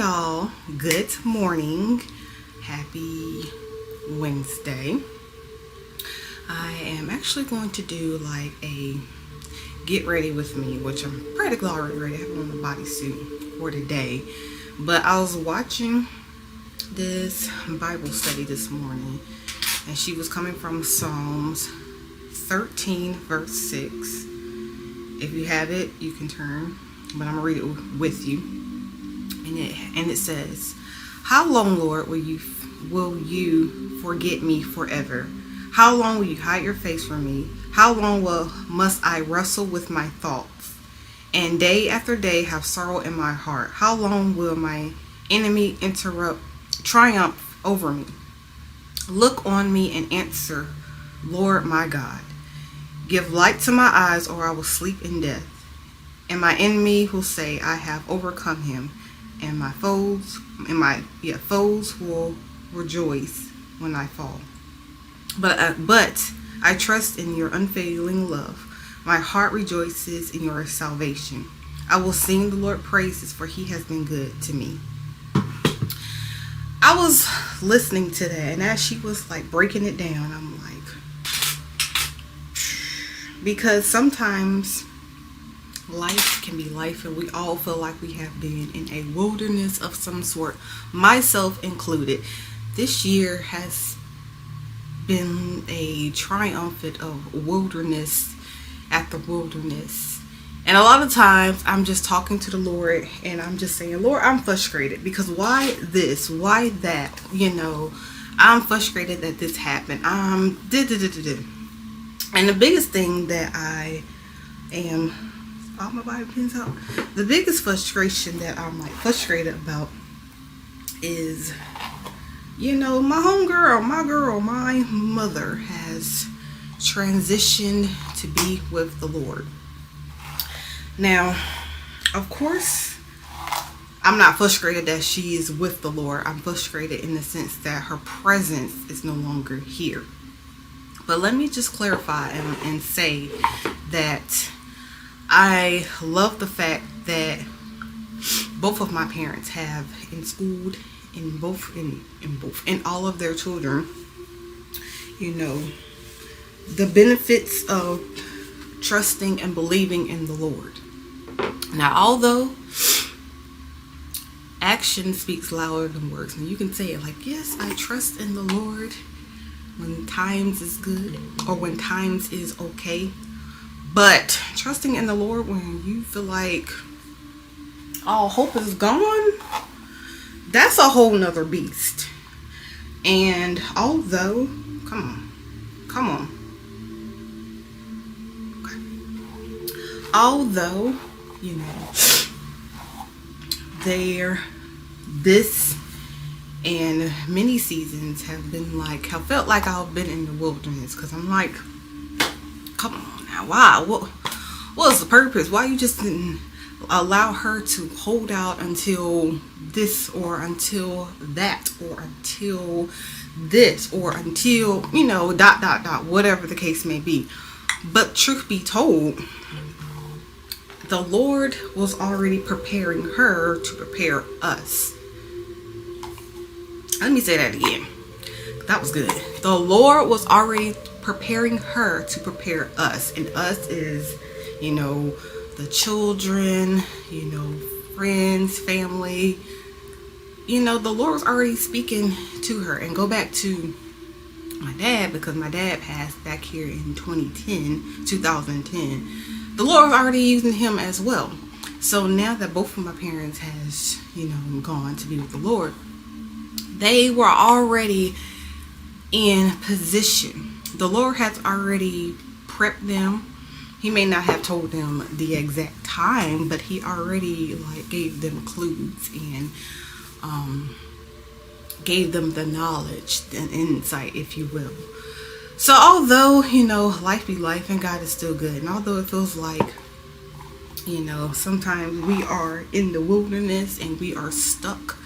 y'all. Good morning. Happy Wednesday. I am actually going to do like a get ready with me, which I'm practically already ready. I have on the bodysuit for today. But I was watching this Bible study this morning, and she was coming from Psalms 13 verse 6. If you have it, you can turn, but I'm gonna read it with you. And it says, "How long, Lord, will you forget me forever? How long will you hide your face from me? How long must I wrestle with my thoughts, and day after day have sorrow in my heart? How long will my enemy triumph over me? Look on me and answer, Lord my God. Give light to my eyes, or I will sleep in death. And my enemy will say, I have overcome him, and my foes will rejoice when I fall. But I trust in your unfailing love. My heart rejoices in your salvation. I will sing the Lord praises, for he has been good to me." I was listening to that, and as she was like breaking it down, I'm like, because sometimes life can be life, and we all feel like we have been in a wilderness of some sort, myself included. This year has been a triumphant of wilderness after wilderness, and a lot of times I'm just talking to the Lord and I'm just saying, Lord, I'm frustrated because why this, why that, I'm frustrated that this happened. And the biggest thing that I am, all my Bible pins out, the biggest frustration that I'm like frustrated about is, my mother has transitioned to be with the Lord. Now, of course, I'm not frustrated that she is with the Lord. I'm frustrated in the sense that her presence is no longer here. But let me just clarify and say that I love the fact that both of my parents have schooled in all of their children, the benefits of trusting and believing in the Lord. Now, although action speaks louder than words, and you can say it like, yes, I trust in the Lord when times is good or when times is okay, but trusting in the Lord when you feel like all hope is gone, that's a whole nother beast. And although, come on. Okay. Although, this and many seasons have felt like I've been in the wilderness, because I'm like, come on now, why? What was the purpose? Why you just didn't allow her to hold out until this, or until that, or until this, or until, whatever the case may be. But truth be told, the Lord was already preparing her to prepare us. Let me say that again. That was good. The Lord was already preparing her to prepare us. And us is, the children, friends, family. The Lord was already speaking to her. And go back to my dad, because my dad passed back here in 2010. The Lord was already using him as well. So now that both of my parents has, gone to be with the Lord, they were already in position. The Lord has already prepped them. He may not have told them the exact time, but he already gave them clues and gave them the knowledge and insight, if you will. So although, life be life and God is still good, and although it feels like, sometimes we are in the wilderness and we are stuck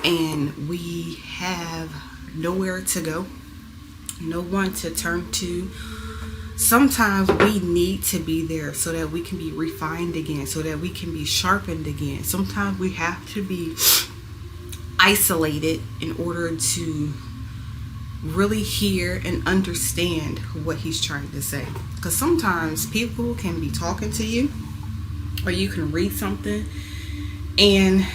and we have nowhere to go, no one to turn to, sometimes we need to be there so that we can be refined again, so that we can be sharpened again. Sometimes we have to be isolated in order to really hear and understand what he's trying to say. Because sometimes people can be talking to you, or you can read something and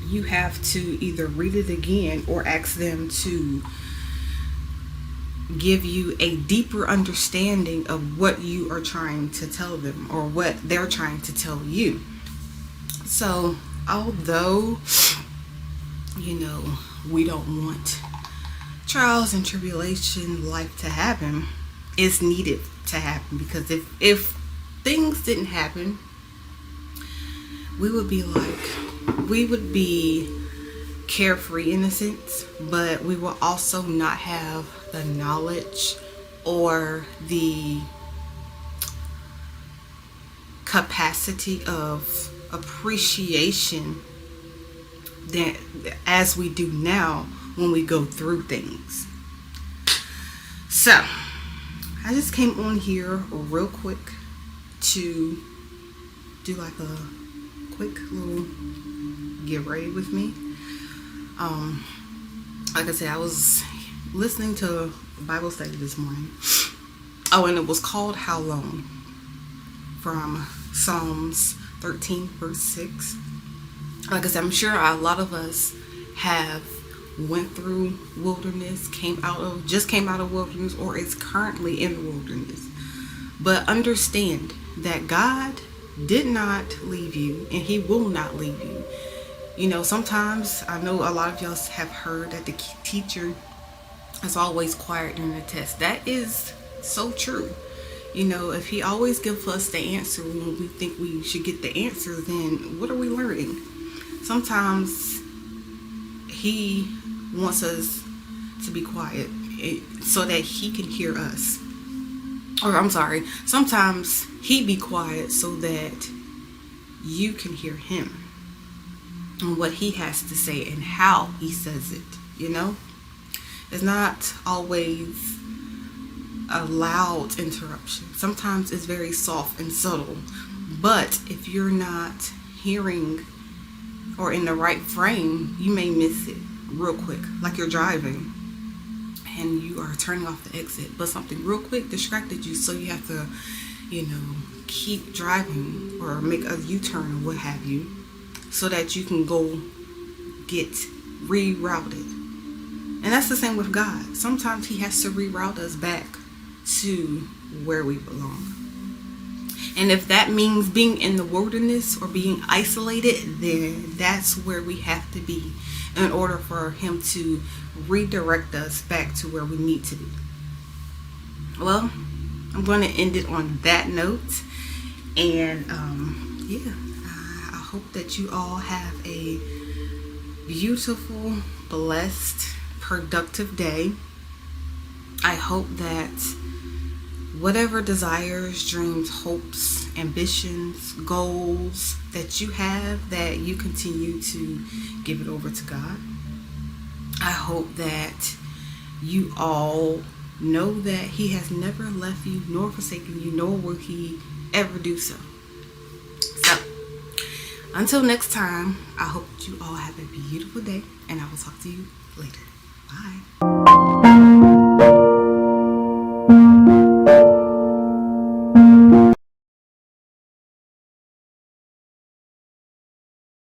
you have to either read it again or ask them to give you a deeper understanding of what you are trying to tell them or what they're trying to tell you. So although, we don't want trials and tribulation life to happen, it's needed to happen, because if things didn't happen, we would be carefree in a sense, but we will also not have the knowledge or the capacity of appreciation that as we do now when we go through things. So I just came on here real quick to do like a quick little get ready with me. Like I said, I was listening to a Bible study this morning. Oh, and it was called How Long, from Psalms 13 verse 6. Like I said, I'm sure a lot of us have went through wilderness, just came out of wilderness, or is currently in the wilderness. But understand that God did not leave you, and he will not leave you. Sometimes I know a lot of y'all have heard that the teacher is always quiet during the test. That is so true. If he always gives us the answer when we think we should get the answer, then what are we learning? Sometimes he wants us to be quiet so that he can hear us. Or I'm sorry, sometimes he be quiet so that you can hear him and what he has to say and how he says it. It's not always a loud interruption. Sometimes it's very soft and subtle. But if you're not hearing or in the right frame, you may miss it real quick. Like you're driving and you are turning off the exit, but something real quick distracted you, so you have to, keep driving or make a U-turn or what have you, so that you can go get rerouted. And that's the same with God. Sometimes he has to reroute us back to where we belong. And if that means being in the wilderness or being isolated, then that's where we have to be in order for him to redirect us back to where we need to be. Well, I'm going to end it on that note. And I hope that you all have a beautiful, blessed, productive day. I hope that whatever desires, dreams, hopes, ambitions, goals that you have, that you continue to give it over to God. I hope that you all know that he has never left you nor forsaken you, nor will he ever do so. So, until next time, I hope that you all have a beautiful day, and I will talk to you later. Bye.